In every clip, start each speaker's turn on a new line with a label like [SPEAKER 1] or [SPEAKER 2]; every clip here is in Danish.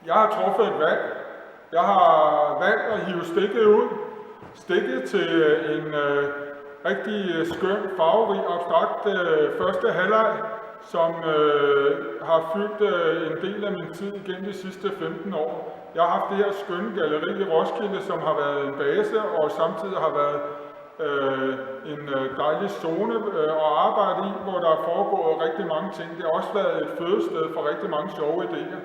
[SPEAKER 1] Jeg har truffet et valg. Jeg har valgt at hive stikket ud. Stikket til en rigtig skøn, farverig, abstrakt første halvleg, som har fyldt en del af min tid igennem de sidste 15 år. Jeg har haft det her skønne galleri i Roskilde, som har været en base og samtidig har været en dejlig zone at arbejde i, hvor der er foregået rigtig mange ting. Det har også været et fødested for rigtig mange sjove idéer.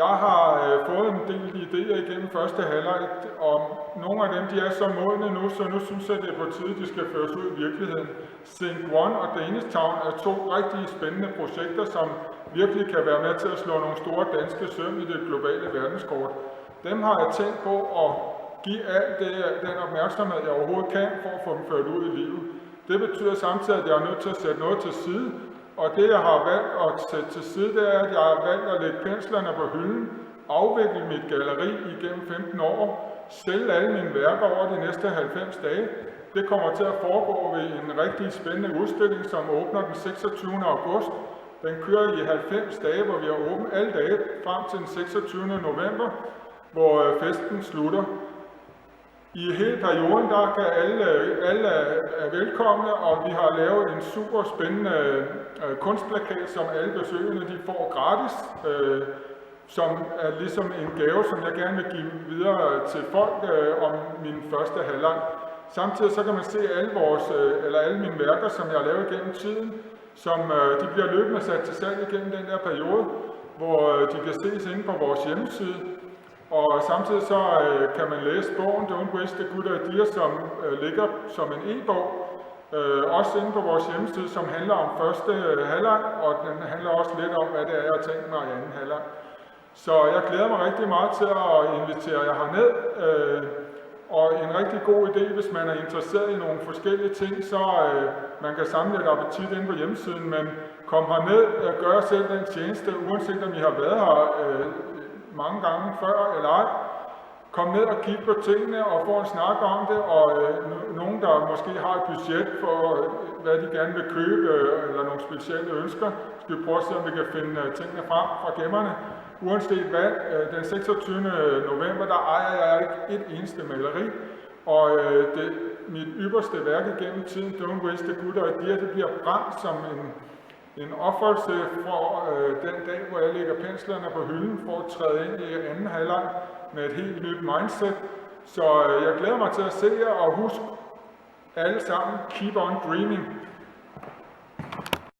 [SPEAKER 1] Jeg har fået en del idéer igennem første halvleg, og nogle af dem de er så modne nu, så nu synes jeg, det er på tide, de skal føres ud i virkeligheden. Sync One og Danish Town er to rigtig spændende projekter, som virkelig kan være med til at slå nogle store danske søm i det globale verdenskort. Dem har jeg tænkt på at give alt den opmærksomhed, jeg overhovedet kan, for at få dem ført ud i livet. Det betyder samtidig, at jeg er nødt til at sætte noget til side. Og det, jeg har valgt at sætte til side, det er, at jeg har valgt at lægge penslerne på hylden, afvikle mit galleri igennem 15 år, sælge alle mine værker over de næste 90 dage. Det kommer til at foregå ved en rigtig spændende udstilling, som åbner den 26. august. Den kører i 90 dage, hvor vi har åbent alle dage frem til den 26. november, hvor festen slutter. I hele perioden, der kan alle er velkomne, og vi har lavet en super spændende kunstplakat, som alle besøgende de får gratis, som er ligesom en gave, som jeg gerne vil give videre til folk om min første halvleg. Samtidig så kan man se alle mine værker, som jeg har lavet gennem tiden, som de bliver løbende sat til salg igennem den der periode, hvor de kan ses inde på vores hjemmeside. Og samtidig så kan man læse bogen Don't Waste a Good Idea, som ligger som en e-bog, også inde på vores hjemmeside, som handler om første halvleg, og den handler også lidt om, hvad det er, jeg har tænkt mig i anden halvleg. Så jeg glæder mig rigtig meget til at invitere jer herned, og en rigtig god idé, hvis man er interesseret i nogle forskellige ting, så man kan samle et appetit inde på hjemmesiden, men kom herned og gør jer selv den tjeneste, uanset om I har været her mange gange før eller ej. Kom ned og kig på tingene og få en snak om det, og nogen, der måske har et budget for, hvad de gerne vil købe, eller nogle specielle ønsker, skal vi prøve at se, om vi kan finde tingene frem fra gemmerne. Uanset hvad, den 26. november, der ejer jeg ikke et eneste maleri, og mit ypperste værk igennem tiden, Don't Waste a Good Idea, det bliver brændt som en ofrelse for den dag, hvor jeg lægger penslerne på hylden for at træde ind i anden halvleg med et helt nyt mindset. Så jeg glæder mig til at se jer, og husk alle sammen, keep on dreaming.